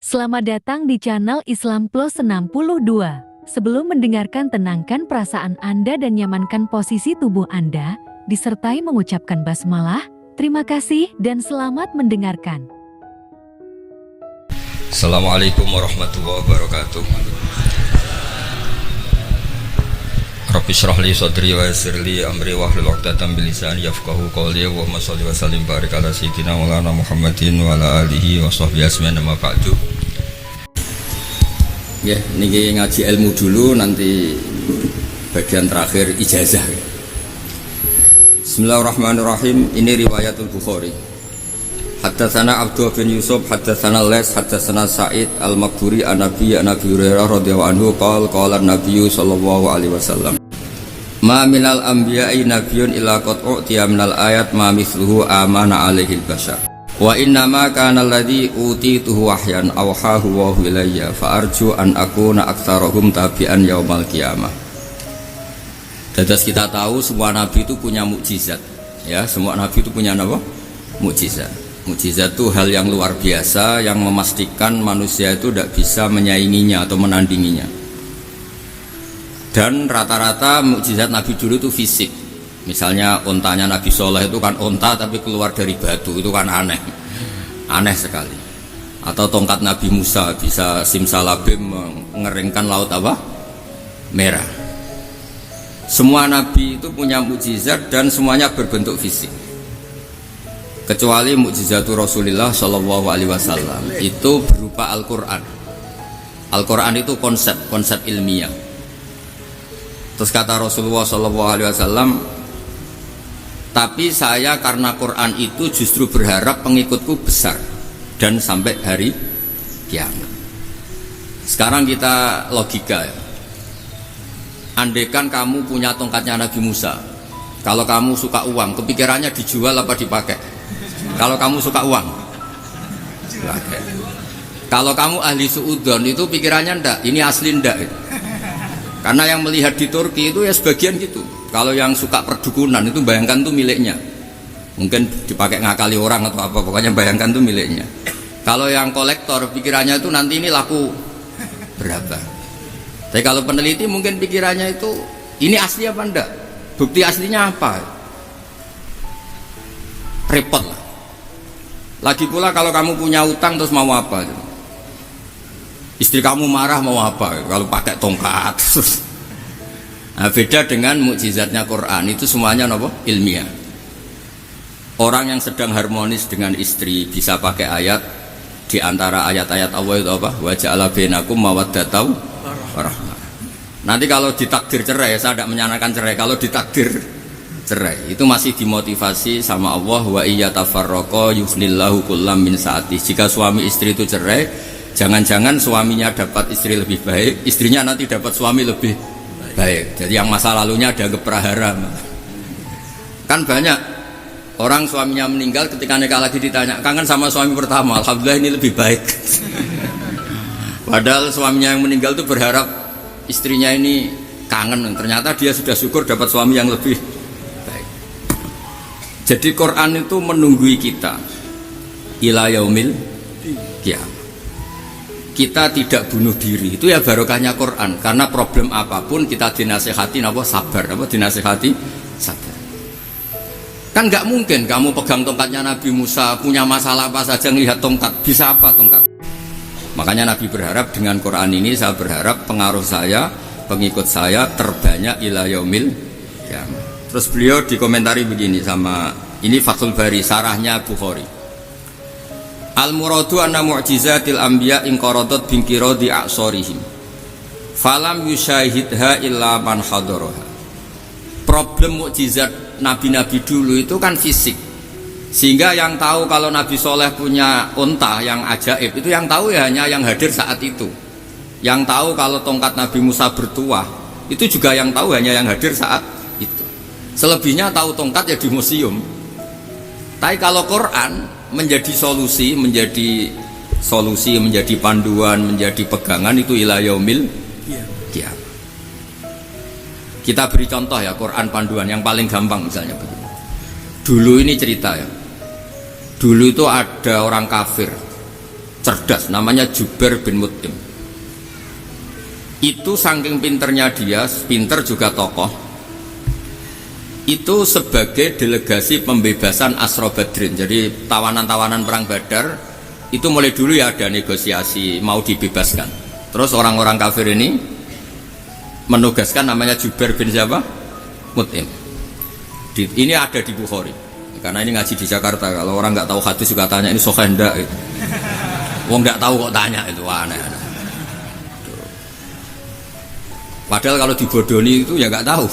Selamat datang di channel Islam Plus 62. Sebelum mendengarkan, tenangkan perasaan Anda dan nyamankan posisi tubuh Anda, disertai mengucapkan basmalah. Terima kasih dan selamat mendengarkan. Assalamualaikum warahmatullahi wabarakatuh. Rabbi shrah li sadri wa yassir li amri wahlul 'uqdatam min lisani yafqahu qawli wa shalli wa sallim barik ala sayyidina Maulana Muhammadin wa ala alihi wa sahbihi ajmain amma ba'du. Ya, niki ngaji ilmu dulu, nanti bagian terakhir ijazah. Bismillahirrahmanirrahim. Ini riwayatul Bukhari. Haddatsana Abdullah bin Yusuf, haddatsana Lais, haddatsana Sa'id al-Maqburi an Nabi Hurairah radhiyallahu anhu qala Nabi sallallahu alaihi wasallam, ma minal anbiya'i nabiyyun illa qad u'tiya minal ayat ma mithluhu amana alaihi al-bashar wa inna ma kana alladhi utituhu wahyan awhahu wa ilayya fa arju an akuna aktsarahum tabi'an yaumal qiyamah. Dados kita tahu semua nabi itu punya mukjizat, ya, semua nabi itu punya apa? Mukjizat. Mukjizat itu hal yang luar biasa yang memastikan manusia itu tidak bisa menyainginya atau menandinginya. Dan rata-rata mukjizat Nabi dulu itu fisik. Misalnya ontanya Nabi Soleh itu kan onta tapi keluar dari batu, itu kan aneh, aneh sekali. Atau tongkat Nabi Musa bisa simsalabim mengeringkan laut apa? Merah. Semua Nabi itu punya mukjizat dan semuanya berbentuk fisik. Kecuali mukjizatul Rasulullah Shallallahu Alaihi Wasallam itu berupa Al-Quran. Al-Quran itu konsep ilmiah. Terus kata Rasulullah Shallallahu Alaihi Wasallam, tapi saya karena Quran itu justru berharap pengikutku besar dan sampai hari kiamat. Sekarang kita logika ya. Andaikan kamu punya tongkatnya Nabi Musa, kalau kamu suka uang, kepikirannya dijual apa dipakai? Kalau kamu suka uang, dipakai. Kalau kamu ahli suudon itu pikirannya ndak, ini asli ndak. Karena yang melihat di Turki itu ya sebagian gitu. Kalau yang suka perdukunan itu bayangkan tuh miliknya. Mungkin dipakai ngakali orang atau apa, pokoknya bayangkan tuh miliknya. Kalau yang kolektor pikirannya itu nanti ini laku berapa. Tapi kalau peneliti mungkin pikirannya itu ini asli apa ndak? Bukti aslinya apa? Repot lah. Lagi pula kalau kamu punya utang terus mau apa? Istri kamu marah mau apa? Kalau pakai tongkat. Nah, beda dengan mukjizatnya Quran, itu semuanya apa? Ilmiah. Orang yang sedang harmonis dengan istri bisa pakai ayat di antara ayat-ayat Allah itu apa? Wa ja'ala bainakum mawaddatan warahmah. Nanti kalau ditakdir cerai, saya tidak menyarankan cerai. Kalau ditakdir cerai, itu masih dimotivasi sama Allah, wa iyyatafarraqa yughnillahu kullam min sa'ati. Jika suami istri itu cerai, jangan-jangan suaminya dapat istri lebih baik, istrinya nanti dapat suami lebih baik. Jadi yang masa lalunya dianggap prahara. Kan banyak orang suaminya meninggal, ketika nikah lagi ditanya, kangen sama suami pertama? Alhamdulillah ini lebih baik. Padahal suaminya yang meninggal itu berharap istrinya ini kangen, ternyata dia sudah syukur dapat suami yang lebih baik. Jadi Quran itu menunggui kita ila yaumil qiyamah. Kita tidak bunuh diri, itu ya barokahnya Quran. Karena problem apapun kita dinasihati apa? Sabar, apa? Dinasihati sabar. Kan nggak mungkin kamu pegang tongkatnya Nabi Musa, punya masalah apa saja ngelihat tongkat, bisa apa tongkat? Makanya Nabi berharap dengan Quran ini, saya berharap pengaruh saya, pengikut saya terbanyak ila yaumil qiyamah. Terus beliau dikomentari begini sama, ini Fathul Bari, sarahnya Bukhari. Al-muradu anna mu'jizatil anbiya inqaradat binqiradi a'sorihim falam yusyahidha illa man hadaraha. Problem mukjizat nabi-nabi dulu itu kan fisik, sehingga yang tahu kalau Nabi Soleh punya unta yang ajaib itu yang tahu ya hanya yang hadir saat itu. Yang tahu kalau tongkat Nabi Musa bertuah itu juga yang tahu hanya yang hadir saat itu. Selebihnya tahu tongkat ya di museum. Tapi kalau Quran menjadi solusi, menjadi panduan, menjadi pegangan, itu ila yaumil qiyamah. Kita beri contoh ya, Quran panduan yang paling gampang misalnya begini. Dulu ini cerita ya. Dulu itu ada orang kafir cerdas, namanya Jubair bin Mut'im. Itu saking pinternya dia, pinter juga tokoh. Itu sebagai delegasi pembebasan Asra Badrin. Jadi tawanan-tawanan perang Badar itu mulai dulu ya ada negosiasi mau dibebaskan. Terus orang-orang kafir ini menugaskan namanya Jubair bin siapa? Mut'im. Ini ada di Bukhari. Karena ini ngaji di Jakarta. Kalau orang nggak tahu hadis juga tanya ini sahih ndak gitu. Wong nggak tahu kok tanya itu aneh. Padahal kalau dibodoni itu ya nggak tahu,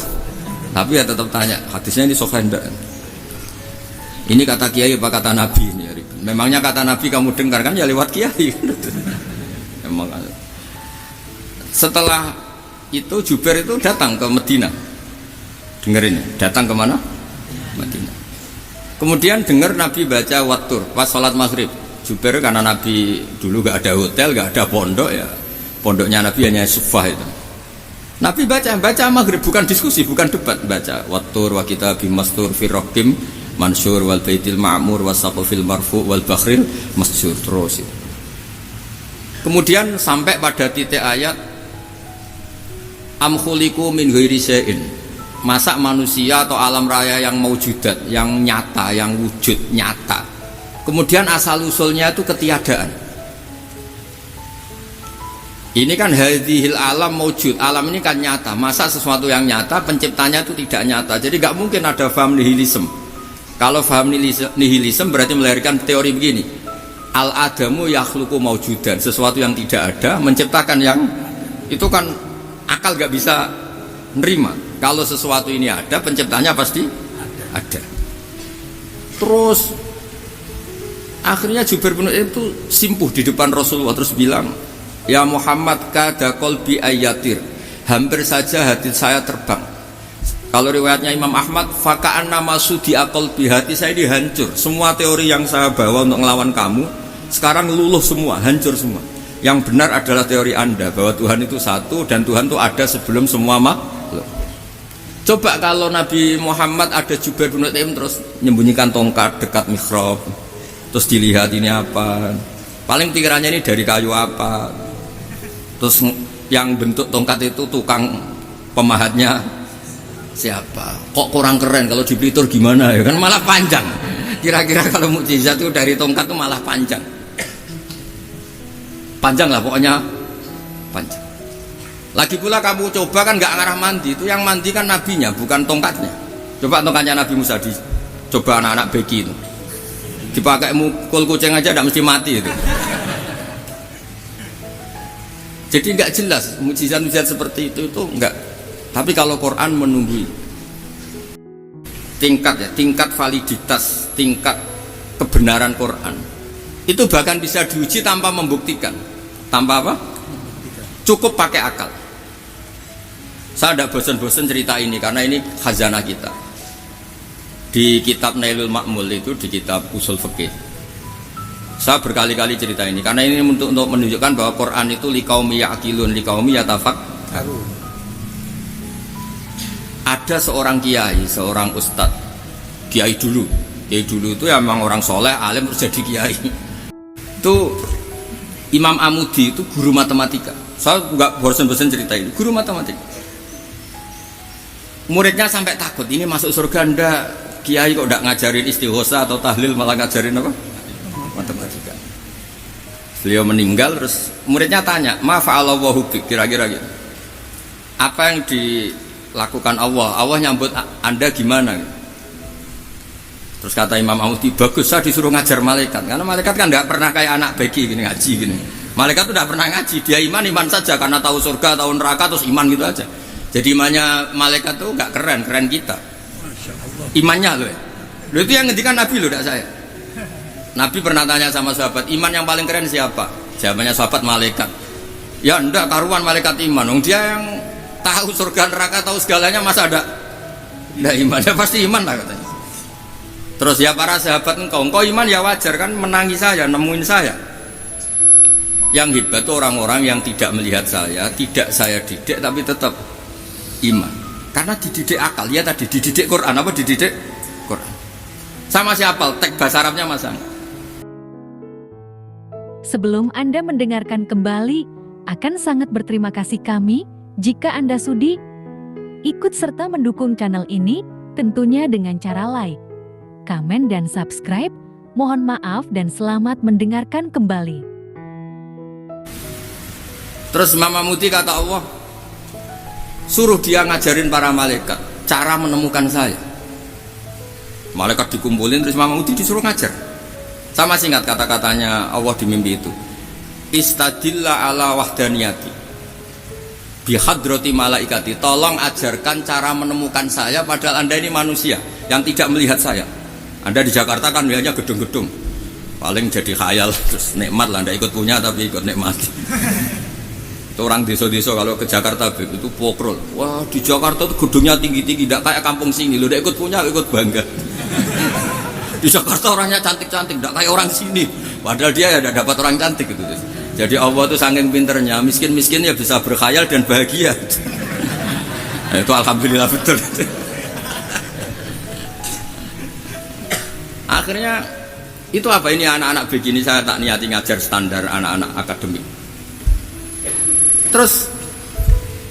tapi ya tetap tanya hadisnya ini sahih ndak. Ini kata kiai apa kata nabi ini? Memangnya kata nabi kamu dengar kan ya lewat kiai. Memang. Setelah itu Jubair itu datang ke Medina. Dengerin ya, datang ke mana? Medina. Kemudian dengar Nabi baca Wattur pas sholat maghrib. Jubair karena Nabi dulu gak ada hotel, gak ada pondok ya. Pondoknya Nabi hanya sufah itu. Nabi baca maghrib, bukan diskusi, bukan debat, baca Wattur wa kitabim mastur fi raqim mansur wal baitil ma'mur wasaqfil marfu wal bakhril masjur terus. Kemudian sampai pada titik ayat am khuliqu min ghairi syai'in. Masa manusia atau alam raya yang maujudat, yang nyata, yang wujud nyata. Kemudian asal usulnya itu ketiadaan. Ini kan hadhil alam maujud, alam ini kan nyata. Masa sesuatu yang nyata penciptanya itu tidak nyata. Jadi nggak mungkin ada faham nihilisme. Kalau faham nihilisme berarti melahirkan teori begini. Al adamu yakhluqu maujudan, sesuatu yang tidak ada menciptakan yang itu kan akal nggak bisa nerima. Kalau sesuatu ini ada, penciptanya pasti ada. Terus akhirnya Jubair bin Mut'im itu simpuh di depan Rasulullah terus bilang, ya Muhammad kada qalbi ayatir, hampir saja hati saya terbang. Kalau riwayatnya Imam Ahmad, faka'an nama sudi qalbi, hati saya ini hancur. Semua teori yang saya bawa untuk melawan kamu sekarang luluh semua, hancur semua. Yang benar adalah teori Anda bahwa Tuhan itu satu dan Tuhan itu ada sebelum semua makhluk. Coba kalau Nabi Muhammad ada Jubair bin Mut'im terus menyembunyikan tongkat dekat mihrab, terus dilihat ini apa, paling pikirannya ini dari kayu apa, terus yang bentuk tongkat itu tukang pemahatnya siapa, kok kurang keren, kalau di Blitur gimana ya kan malah panjang. Kira-kira kalau mukjizat itu dari tongkat itu malah panjang lah pokoknya panjang. Lagi pula kamu coba kan nggak ngarah mandi, itu yang mandi kan nabinya bukan tongkatnya. Coba tongkatnya Nabi Musa coba anak-anak beki itu dipakai mukul kucing aja tidak mesti mati itu. Jadi nggak jelas mukjizat-mukjizat seperti itu nggak. Tapi kalau Quran menunggui tingkat validitas, tingkat kebenaran Quran itu bahkan bisa diuji tanpa membuktikan, tanpa apa? Cukup pakai akal. Saya tidak bosan-bosan cerita ini karena ini khazanah kita. Di kitab Nailul Ma'mul itu, di kitab usul fikih, saya berkali-kali cerita ini karena ini untuk menunjukkan bahwa Quran itu liqaumi ya'qilun, liqaumi yatafakkarun. Ada seorang kiai, seorang ustadz, kiai dulu itu ya memang orang soleh, alim terus jadi kiai. Itu Imam Amudi itu guru matematika. Saya nggak bosan-bosan cerita ini, guru matematika. Muridnya sampai takut, ini masuk surga ndak? Kiai kok ndak ngajarin istighosa atau tahlil, malah ngajarin apa? Matematika. Beliau meninggal, terus muridnya tanya, ma fa'alallahu bik, kira-kira gitu. Apa yang dilakukan Allah? Allah nyambut Anda gimana? Terus kata Imam Amudi, bagus, saya disuruh ngajar malaikat. Karena malaikat kan nggak pernah kayak anak beki gini ngaji gini. Malaikat tuh nggak pernah ngaji, dia iman saja karena tahu surga, tahu neraka, terus iman gitu aja. Jadi imannya malaikat tuh nggak keren kita. Imannya loh. Loh itu yang ngendikan Nabi loh, tidak saya. Nabi pernah tanya sama sahabat, iman yang paling keren siapa? Jawabannya sahabat, malaikat. Ya enggak, karuan malaikat iman. Dia yang tahu surga neraka, tahu segalanya, masa ada enggak iman? Ya pasti iman lah katanya. Terus ya para sahabat, engkau iman ya wajar kan, menangi saya, nemuin saya. Yang hebat itu orang-orang yang tidak melihat saya, tidak saya didik, tapi tetap iman. Karena dididik akal, ya tadi dididik Quran, apa dididik Quran. Sama siapa? Teks bahasa Arabnya masang. Sebelum Anda mendengarkan kembali, akan sangat berterima kasih kami jika Anda sudi ikut serta mendukung channel ini, tentunya dengan cara like, komen, dan subscribe. Mohon maaf dan selamat mendengarkan kembali. Terus Imam Mudi kata Allah, suruh dia ngajarin para malaikat cara menemukan saya. Malaikat dikumpulin, terus Imam Mudi disuruh ngajar. Sama singkat kata-katanya Allah di mimpi itu, istadilla ala wahdaniyati bihadrati malaikati, tolong ajarkan cara menemukan saya padahal Anda ini manusia yang tidak melihat saya. Anda di Jakarta kan melihatnya gedung-gedung, paling jadi khayal, terus nikmat lah, Anda ikut punya tapi ikut nikmati. Itu orang desa-desa kalau ke Jakarta itu pokrol, wah di Jakarta itu gedungnya tinggi-tinggi, tidak kayak kampung sini, lo udah ikut punya, ikut bangga. Di Jakarta orangnya cantik-cantik, tidak kayak orang sini, padahal dia ya tidak dapat orang cantik gitu. Jadi Allah itu saking pinternya, miskin-miskin ya bisa berkhayal dan bahagia. Nah, itu alhamdulillah betul. Akhirnya itu apa ini anak-anak begini, saya tak niati ngajar standar anak-anak akademik. Terus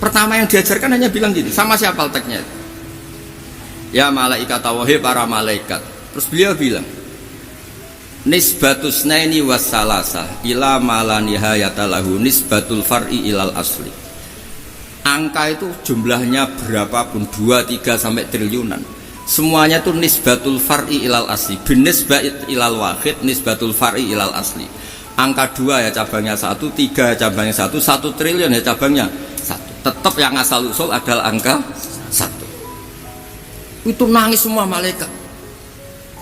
pertama yang diajarkan hanya bilang gini, sama siapa teknya? Ya malaikat wahai para malaikat. Terus beliau bilang, nisbatus naini wassalasah ila mala nihayata lahu nisbatul far'i ilal asli. Angka itu jumlahnya berapapun, 2, 3 sampai triliunan, semuanya itu nisbatul far'i ilal asli, binisbat ilal wahid nisbatul far'i ilal asli. Angka 2 ya cabangnya 1, 3 ya cabangnya 1, 1 triliun ya cabangnya 1. Tetap yang asal usul adalah angka 1. Itu nangis semua malaikat.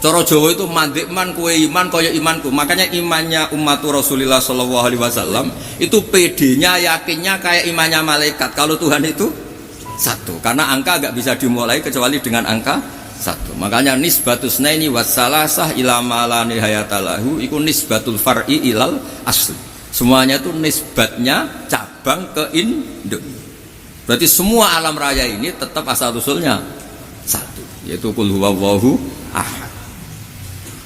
Cara Jawa itu mandikman kue iman kaya imanku. Makanya imannya umat Rasulullah Shallallahu Alaihi Wasallam itu PD-nya, yakinnya kayak imannya malaikat. Kalau Tuhan itu 1, karena angka agak bisa dimulai kecuali dengan angka 1. Makanya nisbatus naini wassalasah ila mala nihayatalahu iku nisbatul far'i ilal asli. Semuanya itu nisbatnya cabang ke induk. Berarti semua alam raya ini tetap asal usulnya 1, yaitu qul huwallahu ahad.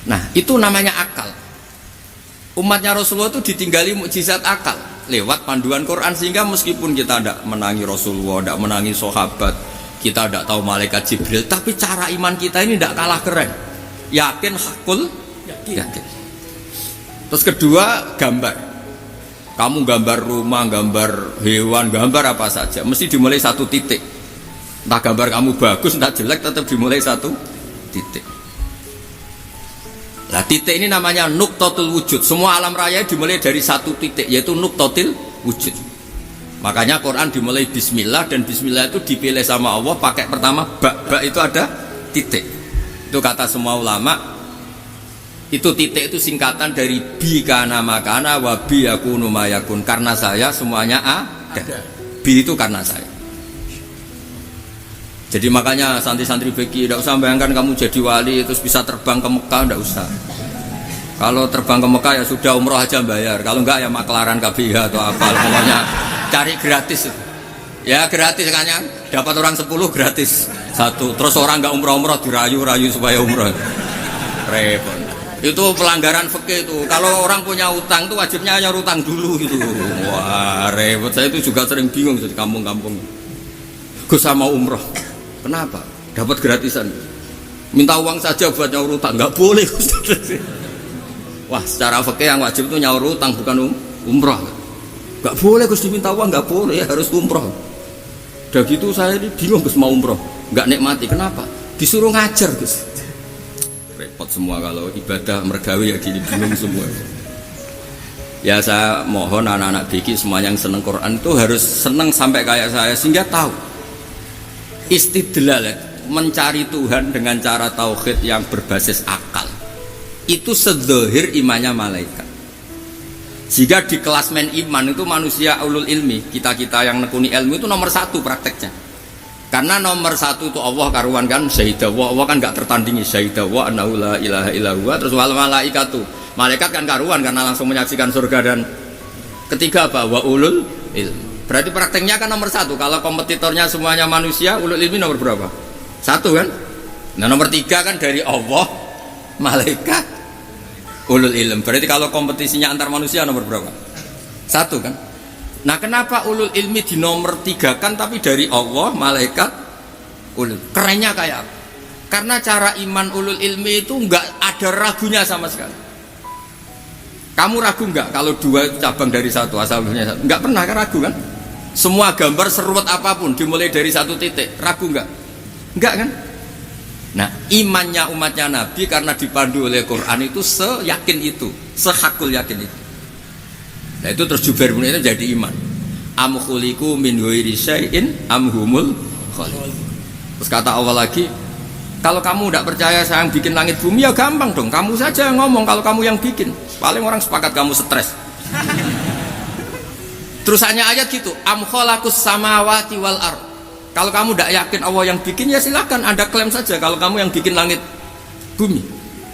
Nah, itu namanya akal. Umatnya Rasulullah itu ditinggali mukjizat akal lewat panduan Quran, sehingga meskipun kita tidak menangi Rasulullah, tidak menangi sahabat, kita tidak tahu malaikat Jibril, tapi cara iman kita ini tidak kalah keren. Yakin, hakul, yakin. Terus kedua, gambar. Kamu gambar rumah, gambar hewan, gambar apa saja, mesti dimulai 1 titik. Entah gambar kamu bagus, entah jelek, tetap dimulai 1 titik. Nah, titik ini namanya nuqtatul wujud. Semua alam raya dimulai dari 1 titik, yaitu nuqtatil wujud. Makanya Quran dimulai bismillah, dan bismillah itu dipilih sama Allah pakai pertama ba itu ada titik. Itu kata semua ulama, itu titik itu singkatan dari bi kana makana wa bi yakunu mayakun. Karena saya semuanya ada. Bi itu karena saya. Jadi makanya santri-santri beki tidak usah bayangkan kamu jadi wali terus bisa terbang ke Mekah, tidak usah. Kalau terbang ke Mekah ya sudah, umroh aja bayar. Kalau enggak ya maklaran KBH atau apa, pokoknya cari gratis. Ya gratis kan, ya dapat orang 10 gratis 1. Terus orang enggak umroh dirayu-rayu supaya umroh. Repot. Itu pelanggaran fikih itu. Kalau orang punya utang itu wajibnya hanya utang dulu gitu. Wah repot. Saya itu juga sering bingung di kampung-kampung. Gus sama umroh. Kenapa? Dapat gratisan. Minta uang saja buat nyaur utang, nggak boleh. Wah, secara fikih yang wajib itu nyaur utang, bukan umroh. Nggak boleh Gus diminta uang, nggak boleh, harus umroh. Udah gitu saya ini bingung Gus mau umroh, nggak nikmati. Kenapa? Disuruh ngajar Gus. Repot semua kalau ibadah mergawe ya gini, bingung semua. Ya saya mohon anak-anak biki semua yang seneng Quran itu harus seneng sampai kayak saya, sehingga tahu istidlal, mencari Tuhan dengan cara tauhid yang berbasis akal itu sedzahir imannya malaikat. Jika di klasmen iman itu manusia ulul ilmi, kita-kita yang nekuni ilmu itu nomor 1 prakteknya. Karena nomor 1 itu Allah karuan kan, syahidallah, Allah kan gak tertandingi, syahidallah annahu la ilaha illallah. Terus wal malaikatu, malaikat kan karuan karena langsung menyaksikan surga. Dan ketiga apa? Wa ulul ilmi. Berarti prakteknya kan nomor 1. Kalau kompetitornya semuanya manusia, ulul ilmi nomor berapa? 1 kan? Nah nomor 3 kan dari Allah, malaikat, ulul ilm. Berarti kalau kompetisinya antar manusia nomor berapa? 1 kan? Nah kenapa ulul ilmi di nomor 3 kan tapi dari Allah, malaikat, ulul. Kerennya kayak apa? Karena cara iman ulul ilmi itu enggak ada ragunya sama sekali. Kamu ragu enggak kalau 2 cabang dari 1 asalnya 1? Enggak pernah kan ragu kan? Semua gambar seruat apapun dimulai dari 1 titik, ragu enggak? Enggak kan? Nah imannya umatnya Nabi karena dipandu oleh Quran itu seyakin itu, sehakul yakin itu. Nah itu terus Jubair bin itu jadi iman. Am khuliqu min ghairi syai'in am humul khaliq. Terus kata Allah lagi, kalau kamu tidak percaya saya yang bikin langit bumi ya gampang dong, kamu saja yang ngomong kalau kamu yang bikin. Paling orang sepakat kamu stres. Terus hanya ayat gitu, am khalaqus samawati wal ard. Kalau kamu tidak yakin Allah yang bikin ya silakan Anda klaim saja kalau kamu yang bikin langit bumi.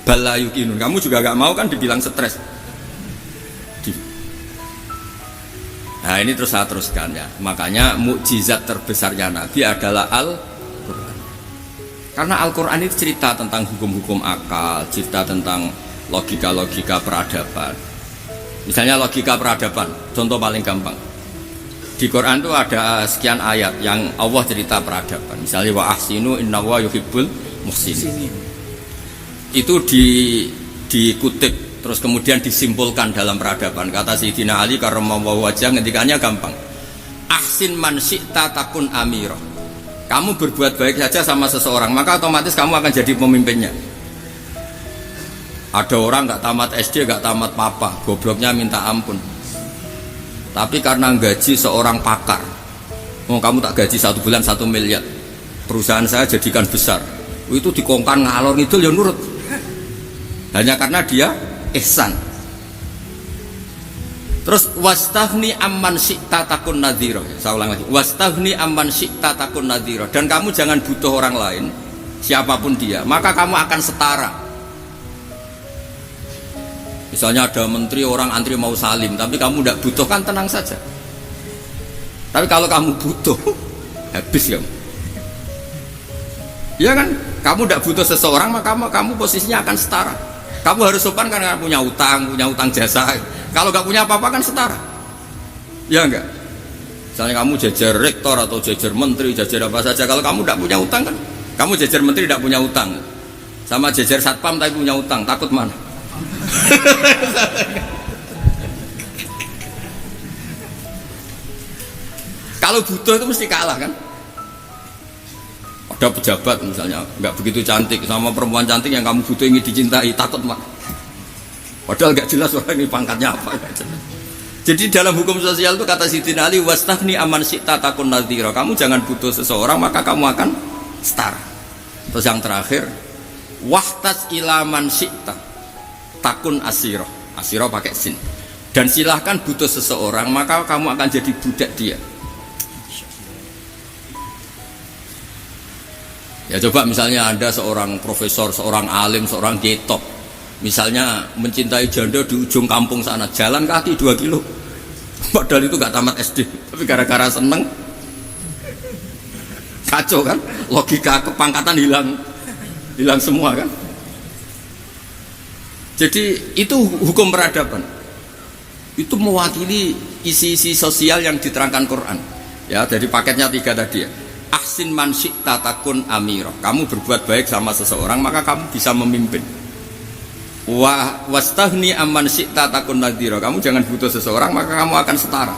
Bala yuqinun. Kamu juga gak mau kan dibilang stres. Nah ini terus saya teruskan ya. Makanya mukjizat terbesarnya Nabi adalah Al-Quran. Karena Al-Quran itu cerita tentang hukum-hukum akal, cerita tentang logika-logika peradaban. Misalnya logika peradaban, contoh paling gampang. Di Quran itu ada sekian ayat yang Allah cerita peradaban. Misalnya wa ahsinu innallaha yuhibbul muhsinin. Itu dikutip terus kemudian disimpulkan dalam peradaban. Kata Sayyidina Ali karramallahu wajhah ngendikannya gampang. Ahsin man syi'ta takun amira. Kamu berbuat baik saja sama seseorang, maka otomatis kamu akan jadi pemimpinnya. Ada orang nggak tamat SD, nggak tamat papa, gobloknya minta ampun. Tapi karena gaji seorang pakar, kamu tak gaji 1 bulan 1 miliar, perusahaan saya jadikan besar. Itu dikongkan ngalor ngidul ya nurut. Hanya karena dia ihsan. Terus wastaghni amman syi'ta takun nadhira. Saya ulang lagi. Wastaghni amman syi'ta takun nadhira. Dan kamu jangan butuh orang lain, siapapun dia, maka kamu akan setara. Misalnya ada menteri orang antri mau salim, tapi kamu tidak butuhkan, tenang saja. Tapi kalau kamu butuh, habis kamu. Iya kan? Kamu tidak butuh seseorang, maka kamu posisinya akan setara. Kamu harus sopan karena punya utang jasa. Kalau nggak punya apa-apa kan setara. Ya enggak? Misalnya kamu jajar rektor atau jajar menteri, jajar apa saja. Kalau kamu tidak punya utang kan, kamu jajar menteri tidak punya utang. Sama jajar satpam tapi punya utang, takut mana? Kalau butuh itu mesti kalah kan? Ada pejabat misalnya nggak begitu cantik sama perempuan cantik yang kamu butuh ingin dicintai, takut mah. Padahal nggak jelas orang ini pangkatnya apa. Jadi dalam hukum sosial itu kata Sayyidina Ali wastaghni amman syi'ta takun nadhira. Kamu jangan butuh seseorang maka kamu akan setara. Terus yang terakhir wahtas ilaman syi'ta takun asiro. Asiro pakai sin. Dan silahkan butuh seseorang maka kamu akan jadi budak dia. Ya coba misalnya Anda seorang profesor, seorang alim, seorang getop, misalnya mencintai janda di ujung kampung sana, jalan kaki 2 kilo, padahal itu gak tamat SD, tapi gara-gara seneng, kacau kan, logika kepangkatan hilang semua kan. Jadi itu hukum peradaban, itu mewakili isi-isi sosial yang diterangkan Quran. Ya dari paketnya 3 tadi ya. Ahsin man syi'ta takun amira. Kamu berbuat baik sama seseorang maka kamu bisa memimpin. Wastaghni amman syi'ta takun nadhira. Kamu jangan butuh seseorang maka kamu akan setara.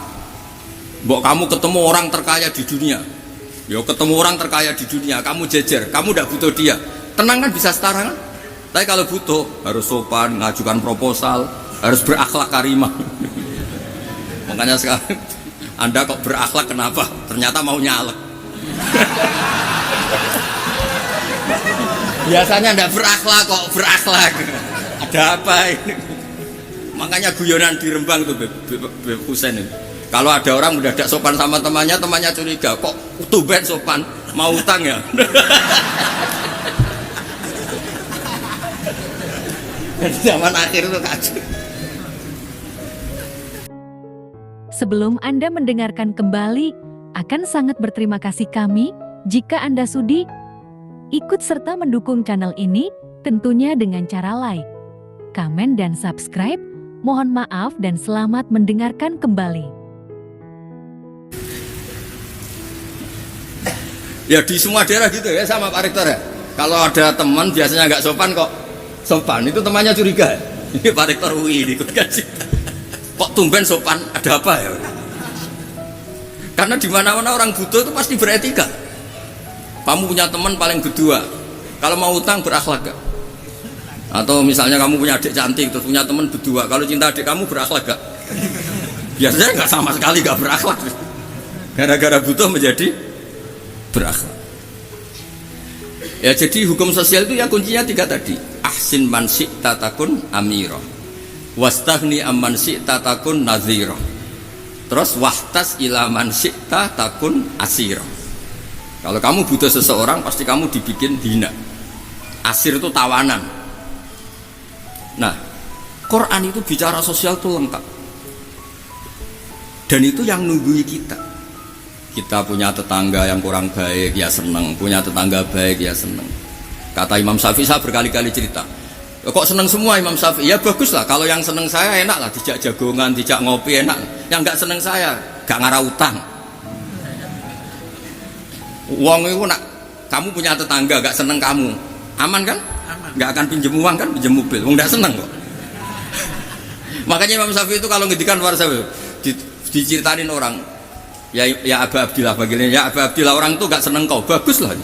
Mbok kamu ketemu orang terkaya di dunia. Ya ketemu orang terkaya di dunia, kamu jejer, kamu tidak butuh dia. Tenang kan bisa setara kan? Tapi kalau butuh harus sopan, ngajukan proposal, harus berakhlak karimah. Makanya sekarang Anda kok berakhlak kenapa? Ternyata mau nyalek. Biasanya ndak berakhlak kok berakhlak. Ada apa ini? Makanya guyonan di Rembang tuh Beb Husain itu. Kalau ada orang mendadak sopan sama temannya, temannya curiga, kok tumben sopan, mau utang ya? Zaman akhir itu kacau. Sebelum Anda mendengarkan kembali, akan sangat berterima kasih kami jika Anda sudi ikut serta mendukung channel ini, tentunya dengan cara like, komen, dan subscribe. Mohon maaf dan selamat mendengarkan kembali. Ya di semua daerah gitu ya sama Pak Rektor ya. Kalau ada teman biasanya nggak sopan kok sopan, itu temannya curiga. Ini Pak Rektor UI ikut kaji. Kok tumben sopan, ada apa ya? Karena di mana-mana orang butuh itu pasti beretika. Kamu punya teman paling kedua, kalau mau utang berakhlak gak? Atau misalnya kamu punya adik cantik terus punya teman berdua, kalau cinta adik kamu berakhlak gak? Biasanya nggak sama sekali, nggak berakhlak. Gara-gara butuh menjadi berakhlak. Ya jadi hukum sosial itu ya kuncinya 3 tadi. Ahsin man syi'ta takun amira, wastaghni amman syi'ta takun nazira, terus wahtas ila man syi'ta takun asira. Kalau kamu butuh seseorang pasti kamu dibikin hina. Asir itu tawanan. Nah, Quran itu bicara sosial itu lengkap. Dan itu yang nunggui kita. Kita punya tetangga yang kurang baik, ya seneng. Punya tetangga baik, ya seneng. Kata Imam Syafi'i, saya berkali-kali cerita, kok seneng semua Imam Syafi'i? Ya bagus lah, kalau yang seneng saya enak lah, dijak jagongan, dijak ngopi enak. Yang gak seneng saya, gak ngarah utang. Uang itu nak, kamu punya tetangga gak seneng kamu, aman kan? Aman. Gak akan pinjem uang kan, pinjem mobil. Wong gak seneng kok. Makanya Imam Syafi'i itu kalau ngedikan luar Syafi'i diceritain orang, ya Aba Abdillah bagiannya, ya Aba Abdillah, orang itu gak seneng kau, bagus lah.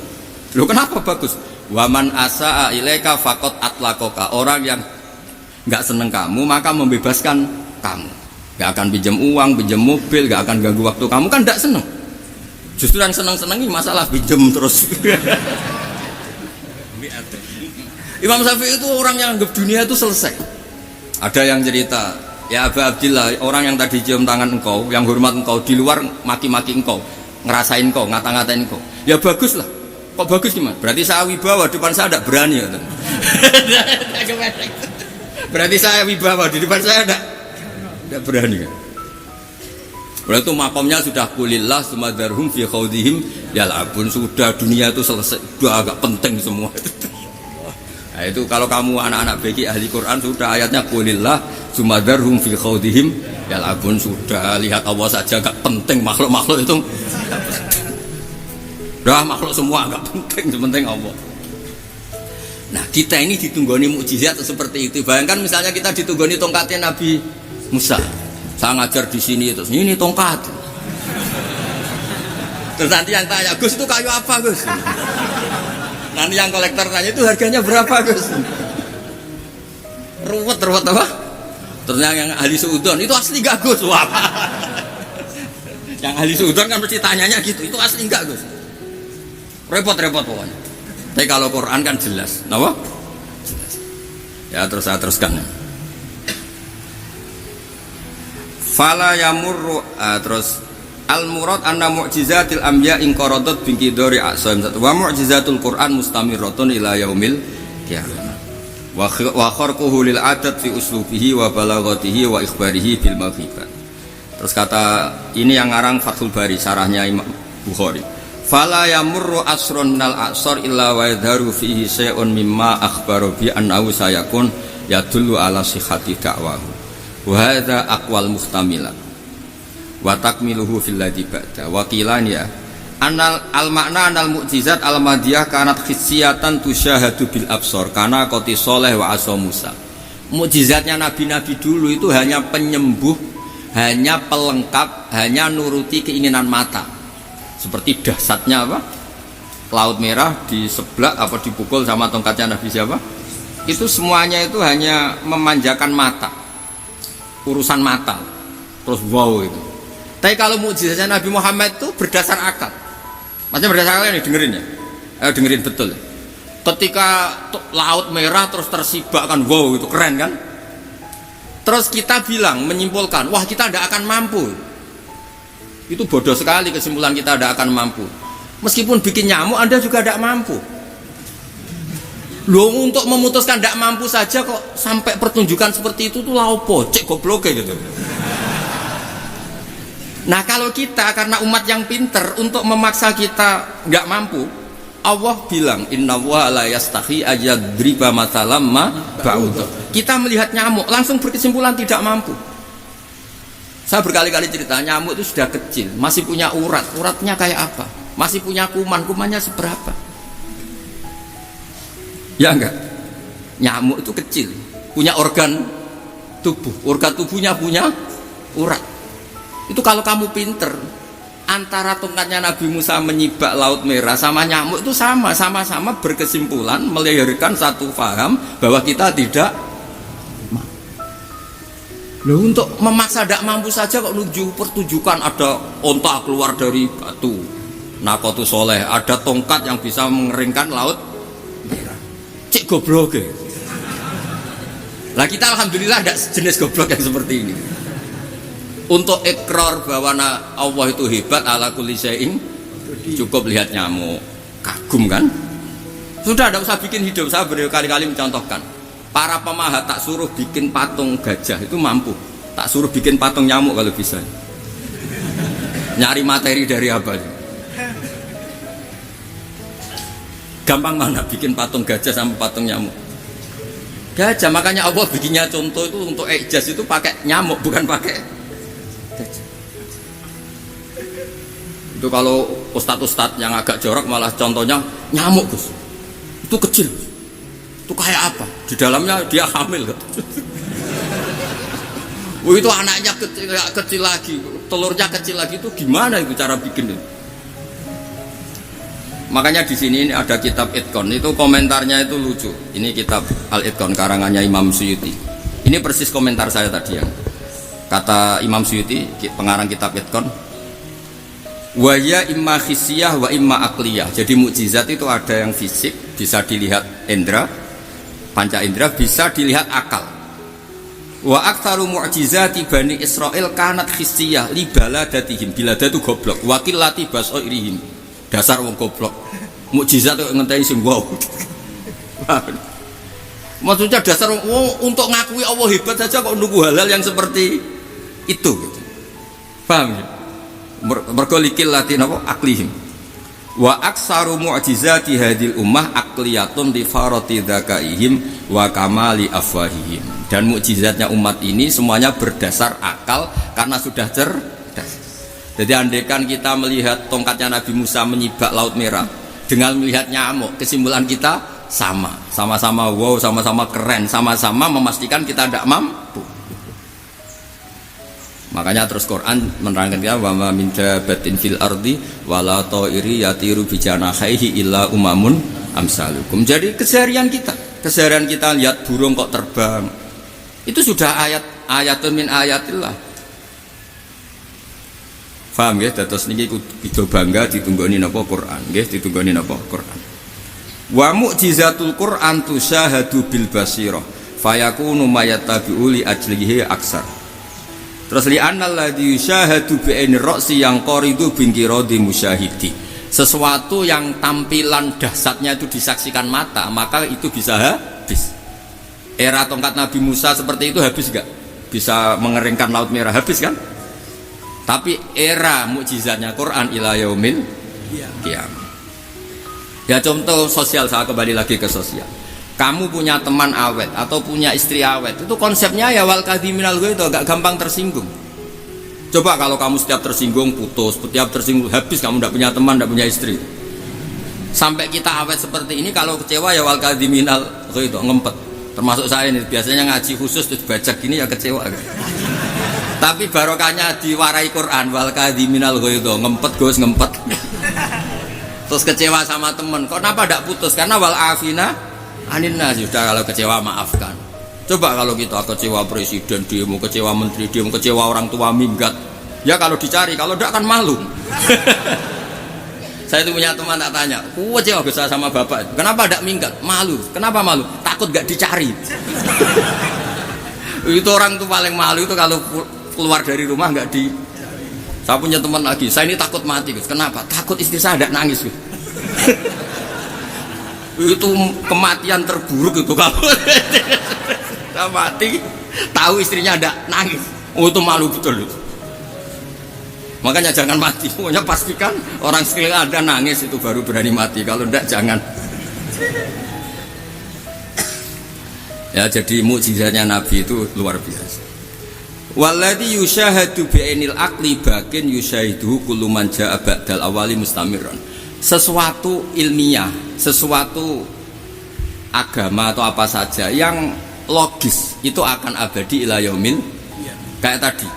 Loh kenapa bagus? Waman asa'a ilaika faqad atlaqaka. Orang yang gak seneng kamu maka membebaskan kamu. Gak akan pinjem uang, pinjem mobil, gak akan ganggu waktu kamu, kan gak seneng. Justru yang seneng-senengi masalah pinjem terus. Imam Syafi'i itu orang yang anggap dunia itu selesai. Ada yang cerita, ya Aba Abdillah, orang yang tadi cium tangan engkau, yang hormat engkau, di luar maki-maki engkau, ngerasain engkau, ngata-ngatain engkau. Ya bagus lah. Kok bagus gimana? Berarti saya wibawa, depan saya tidak berani. Berarti saya wibawa, di depan saya tidak berani kan? Berarti itu makomnya sudah kulillah sumadarhum fi khawdihim yal'abun. Sudah, dunia itu selesai, sudah agak penting semua. Nah itu kalau kamu anak-anak beki ahli Quran, sudah ayatnya kulillah sumadarhum fi khawdihim yal'abun. Sudah, lihat Allah saja agak penting, makhluk-makhluk itu udah makhluk semua agak penting, sepenting Allah. Nah kita ini ditunggoni mukjizat seperti itu. Bayangkan misalnya kita ditunggoni tongkatnya Nabi Musa. Saya ngajar di sini terus ini tongkat. Terus nanti yang tanya, Gus itu kayu apa Gus? Nanti yang kolektor tanya, itu harganya berapa Gus? Ruwet apa? Terus yang ahli suudon, itu asli gak Gus? Wah. Yang ahli suudon kan mesti tanyanya gitu, itu asli gak Gus? Repot-repot pokoknya. Tapi kalau Quran kan jelas, kenapa? Jelas. Ya terus saya teruskan. Fala yamurru, terus al murad anna mu'jizatil anbiya in qaradat bi qidari a'sam. Wa mu'jizatul Quran mustamirratun ila yaumil qiyamah. Wa kharquhu lil adat fi uslubihi wa balaghatihi wa ikhbarihi bil maghibat. Terus kata ini yang ngarang Fathul Bari, sarahnya Imam Bukhari. Fala yamurru asrun minal a'sar illa wa yadharu fihi syai'un mimma akhbaru bi annahu sayakun yadullu ala sihhati da'wahu. Wa hadza aqwal muhtamilat wa takmiluhu fil ladzi ba'da. Wa qilan ya anal al makna anal mu'jizat al madiyah kanat khissiyatan tusyahadu bil absar kana qati sholeh wa asa Musa. Mukjizatnya nabi-nabi dulu itu hanya penyembuh, hanya pelengkap, hanya nuruti keinginan mata. Seperti dahsyatnya apa? Laut Merah di sebelah apa dipukul sama tongkatnya Nabi siapa? Itu semuanya itu hanya memanjakan mata. Urusan mata. Terus wow itu. Tapi kalau mukjizatnya Nabi Muhammad itu berdasar akal. Maksudnya berdasar akal ini dengerin ya. Dengerin betul. Ketika Laut Merah terus tersibak kan, wow itu keren kan? Terus kita bilang, menyimpulkan, wah kita tidak akan mampu. Itu bodoh sekali kesimpulan kita tidak akan mampu. Meskipun bikin nyamuk Anda juga tidak mampu. Loh, untuk memutuskan tidak mampu saja kok sampai pertunjukan seperti itu tuh laupo, cek goblok gitu. Nah kalau kita karena umat yang pinter untuk memaksa kita nggak mampu, Allah bilang inna wa la yastahi ayadriba matalam ma ba'udah. Kita melihat nyamuk langsung berkesimpulan tidak mampu. Saya berkali-kali cerita, nyamuk itu sudah kecil, masih punya urat, uratnya kayak apa? Masih punya kuman, kumannya seberapa? Ya enggak? Nyamuk itu kecil, punya organ tubuhnya punya urat. Itu kalau kamu pinter, antara tongkatnya Nabi Musa menyibak Laut Merah sama nyamuk itu sama-sama berkesimpulan melahirkan satu paham bahwa kita tidak mampu. Loh, untuk memaksa tidak mampu saja kok pertunjukan ada onta keluar dari batu Nakotu Soleh, ada tongkat yang bisa mengeringkan Laut Merah. Cik goblok ya. Lah kita alhamdulillah ada jenis goblok yang seperti ini. Untuk ikrar bahwa Allah itu hebat ala kulli syai'in, cukup lihat nyamuk, kagum kan? Sudah, tidak usah bikin hidup. Saya berkali-kali mencontohkan, para pemahat tak suruh bikin patung gajah itu mampu, tak suruh bikin patung nyamuk kalau bisa. Nyari materi dari apa? Gampang mana bikin patung gajah sama patung nyamuk? Gajah, makanya Allah bikinnya contoh itu untuk ijaz itu pakai nyamuk, bukan pakai. Itu kalau ustadz-ustadz yang agak jorok malah contohnya nyamuk, Gus. Itu kecil. Itu kayak apa? Di dalamnya dia hamil. Itu anaknya kecil lagi, telurnya kecil lagi, itu gimana itu cara bikin itu? Makanya di sini ini ada kitab Itqan, itu komentarnya itu lucu. Ini kitab Al-Itqan karangannya Imam Suyuti. Ini persis komentar saya tadi yang kata Imam Suyuti, pengarang kitab Itqan. Wa ya imma khissiyah wa imma akliyah. Jadi mukjizat itu ada yang fisik, bisa dilihat indra, panca indra, bisa dilihat akal. Wa aktsaru mu'jizati Bani Israil kanat khissiyah li baladatihim. Bilada itu goblok, wa qillati basairihim. Dasar wong goblok. Mukjizat kok ngenteni sing wow. Maksudnya dasar wong untuk ngakui Allah hebat saja kok nunggu hal-hal yang seperti itu gitu. Paham ya? Mergo likil latin apa aklihim wa aksaru mu'jizati hadil ummah akliyatun li farati dzakaihim wa kamali afwahihim. Dan mukjizatnya umat ini semuanya berdasar akal karena sudah cerdas. Jadi andaikan kita melihat tongkatnya Nabi Musa menyibak Laut Merah dengan melihat nyamuk, kesimpulan kita sama-sama wow, sama-sama keren, sama-sama memastikan kita tidak mampu. Makanya terus Quran menerangkan kita wa ma min dabatin fil ardi wala ta'iri yatiru bi janahihi illa umamun amsalukum. Jadi keseharian kita lihat burung kok terbang. Itu sudah ayatun min ayatillah. Paham ya? Terus niki kudu bangga ditunggoni napa Quran, nggih ditunggoni napa Quran. Wa mu'jizatul Quran tusyahadu bil basirah fayakunu mayatabi'u li ajlihi aksar. Terus li annal ladzi yusyahadu bi aini ra'si yang qaridu bin qiradi musyahidi. Sesuatu yang tampilan dahsyatnya itu disaksikan mata, maka itu bisa habis. Era tongkat Nabi Musa seperti itu habis enggak? Bisa mengeringkan Laut Merah, habis kan? Tapi era mukjizatnya Quran ila yaumil qiyamah. Ya contoh sosial, saya kembali lagi ke sosial. Kamu punya teman awet atau punya istri awet, itu konsepnya ya wal kadhiminal ghaidh, agak gampang tersinggung. Coba kalau kamu setiap tersinggung putus, setiap tersinggung habis, kamu tidak punya teman, tidak punya istri. Sampai kita awet seperti ini, kalau kecewa ya wal kadhiminal ghaidh, ngempet. Termasuk saya ini biasanya ngaji khusus terus baca gini ya kecewa. Tapi barokahnya diwarai Quran wal kadhiminal ghaidh, ngempet Gus, ngempet. Terus kecewa sama teman, kok kenapa tidak putus? Karena wal afina Aninna sudah, kalau kecewa maafkan. Coba kalau kita kecewa presiden demo, kecewa menteri demo, kecewa orang tua minggat, ya kalau dicari, kalau tidak kan malu. Saya itu punya teman tak tanya, kecewa besar sama bapak, kenapa tidak minggat? Malu. Kenapa malu? Takut gak dicari. Itu orang tuh paling malu itu kalau keluar dari rumah nggak di. Saya punya teman lagi, saya ini takut mati, Gus. Kenapa? Takut istri saya tidak nangis, Gus. Itu kematian terburuk itu kalau mati tahu istrinya ada nangis, itu malu betul itu. Makanya jangan mati, pokoknya pastikan orang sekeliling ada nangis itu baru berani mati, kalau enggak jangan. Ya, jadi mukjizatnya Nabi itu luar biasa. Walladzi yusyahadu bi'ainil aqli bakin yusyahidu kullu man jaa ba'dal awali mustamiran. Sesuatu ilmiah, sesuatu agama atau apa saja yang logis itu akan abadi ila yaumil. Kayak tadi,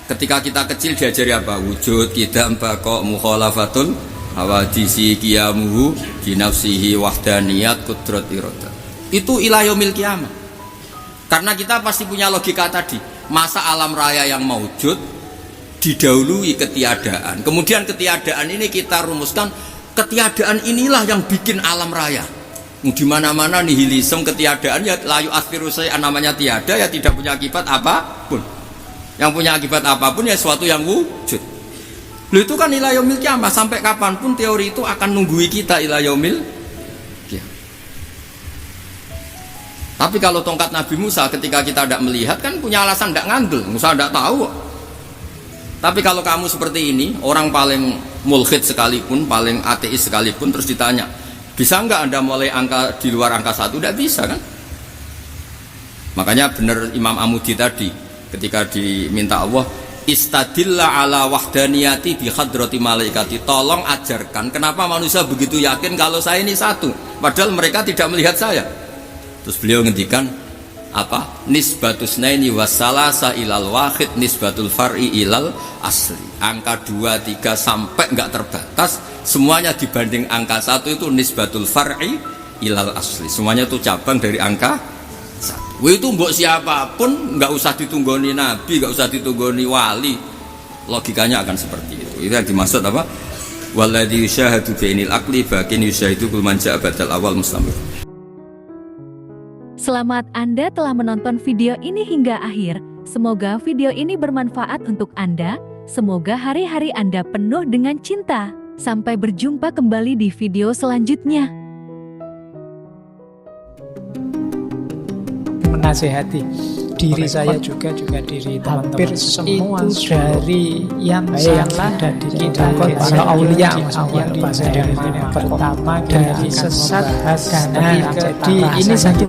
ketika kita kecil diajari apa? Wujud, qidam, baqa, mukhalafatun, hawadisi, qiyamuhu, binafsihi, wahdaniyat, qudrat, iradah. Itu ila yaumil qiyamah. Karena kita pasti punya logika tadi. Masa alam raya yang maujud didahului ketiadaan. Kemudian ketiadaan ini kita rumuskan, ketiadaan inilah yang bikin alam raya. Di mana-mana nihilisme, ketiadaan ya layu aspiru saya namanya tiada, ya tidak punya akibat apapun. Yang punya akibat apapun ya sesuatu yang wujud. Loh, itu kan ila yaumil qiyamah, sampai kapanpun teori itu akan nunggui kita ila yaumil qiyamah. Tapi kalau tongkat Nabi Musa ketika kita tidak melihat kan punya alasan tidak ngandel, Musa tidak tahu. Tapi kalau kamu seperti ini, orang paling mulhid sekalipun, paling ateis sekalipun, terus ditanya, bisa nggak Anda mulai angka di luar angka 1? Tidak bisa kan? Makanya benar Imam Amudi tadi ketika diminta Allah, istadilla ala wahdaniyati bi hadrati malaikati, tolong ajarkan kenapa manusia begitu yakin kalau saya ini satu padahal mereka tidak melihat saya. Terus beliau ngendikan apa? Nisbatus naini wassalasa ilal wahid nisbatul far'i ilal asli. Angka 2, 3 sampai enggak terbatas, semuanya dibanding angka 1 itu nisbatul far'i ilal asli. Semuanya itu cabang dari angka 1. Itu mbok siapapun enggak usah ditunggoni nabi, enggak usah ditunggoni wali. Logikanya akan seperti itu. Itu yang dimaksud apa? Walladzi yusyahadu bainil aqli bakin yusyahidu kul man ja'a badal awal mustamir. Selamat Anda telah menonton video ini hingga akhir. Semoga video ini bermanfaat untuk Anda. Semoga hari-hari Anda penuh dengan cinta. Sampai berjumpa kembali di video selanjutnya. Menasehati diri saya juga diri teman-teman. Hampir semua itu dari yang ada di kita para aulia, yang pertama dari sesat. Jadi ini sakit.